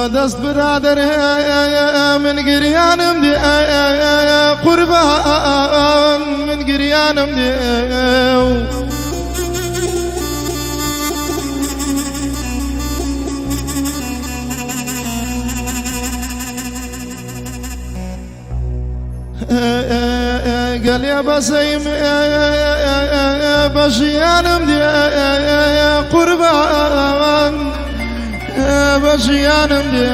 بدست برادر من قريانم دي قربان من قريانم دي قال يا بسيم بشيانم دي قربان بشيانم دي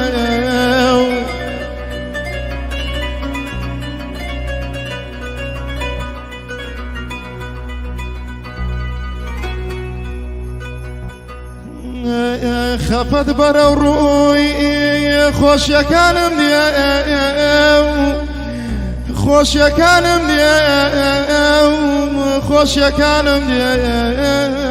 خفت برو روی خوش یکانم دي خوش یکانم دي خوش یکانم دي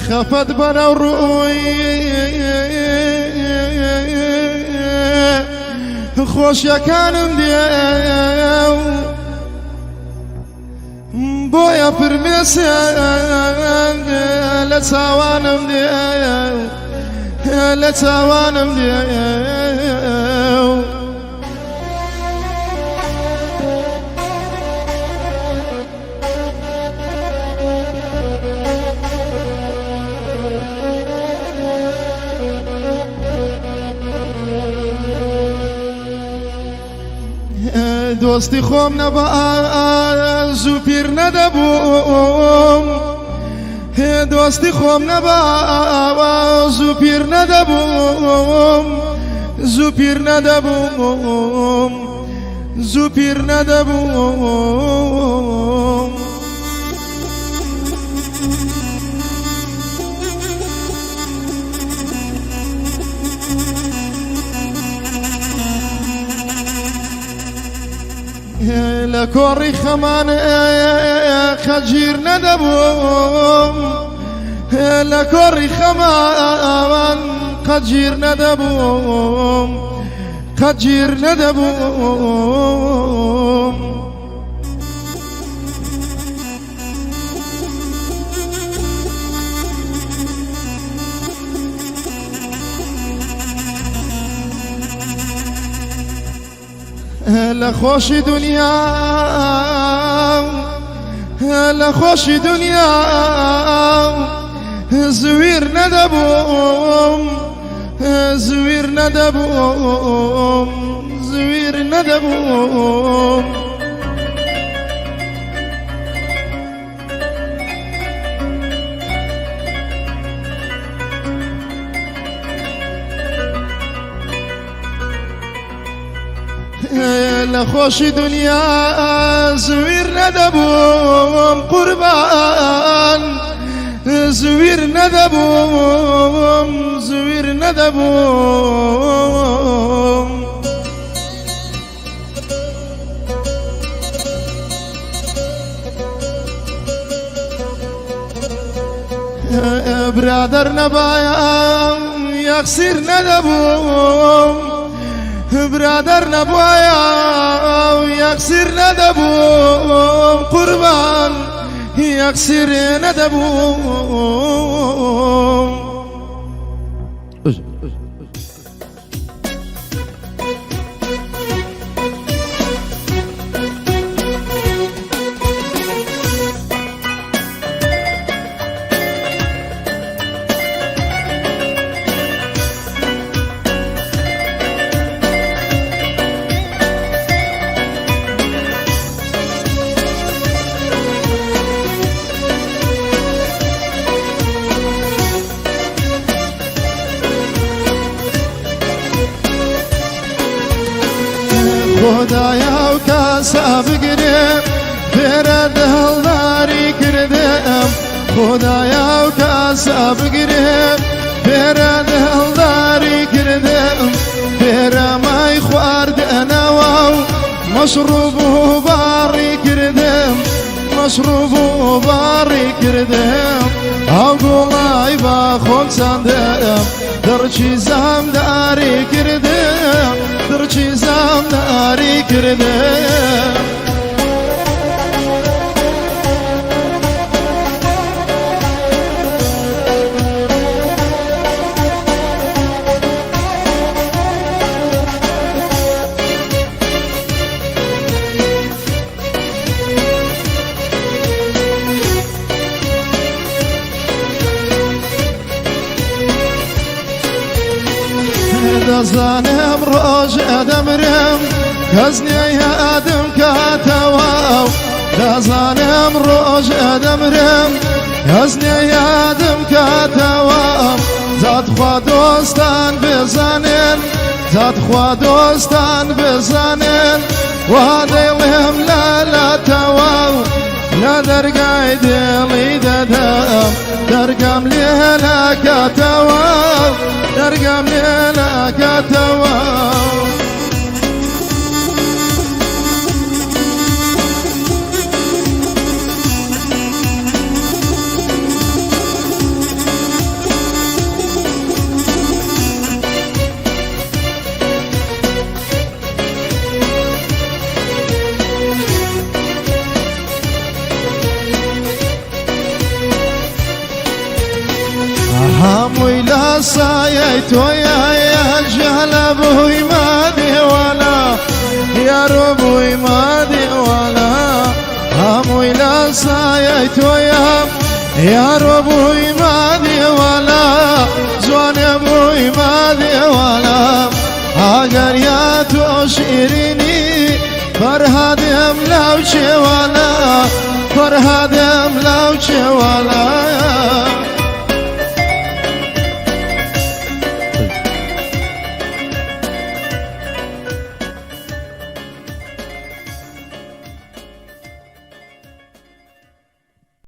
خفت برو روی خوش یکانم دي بويا فرميسان لتاوانم دي لتاوانم دي دوستی خوم نبا زو پیر ندبوم دوستی خوم نبا زو پیر ندبوم زو پیر ندبوم زو پیر ندبوم لكوري خمان خجير ندبوم لكوري خمان خجير ندبوم خجير ندبوم لخوش دنيا لخوش دنيا زوير ندبوم زوير ندبوم زوير ندبوم لخوش دنيا زوير ندبوم قربان زوير ندبوم زوير ندبوم برادر نبايا يخسر ندبوم برادر نبويا ويكسر ندبوم قربان يكسر ندبوم خدایا و کاسا بگیرم برد هلداری کردم خدایا و کاسا بگیرم برد هلداری کردم برمای خواردن و مشروب و باری کردم مشروب و باری کردم او گلای با خود سندم در چیزم داری کردم در چیزم داری کردم دزانم روش ادمرم کزنی ادم کاتواو دزانم روش ادمرم کزنی ادم کاتواو زاد خوا دوستان بزنن زاد خوا دوستان بزنن و دلهم لا تواو لا درگای دلی ددم درگم لیلا کاتواو درگم لیلا کاتواو هموی لاسای تویا یا جهل بوی مادی والا یا رو بوی مادی والا هموی لاسای تویا یا رو بوی مادی والا جوان بوی مادی والا اگر یا تو شیرینی فرهادم لو چه والا فرهادم لو چه والا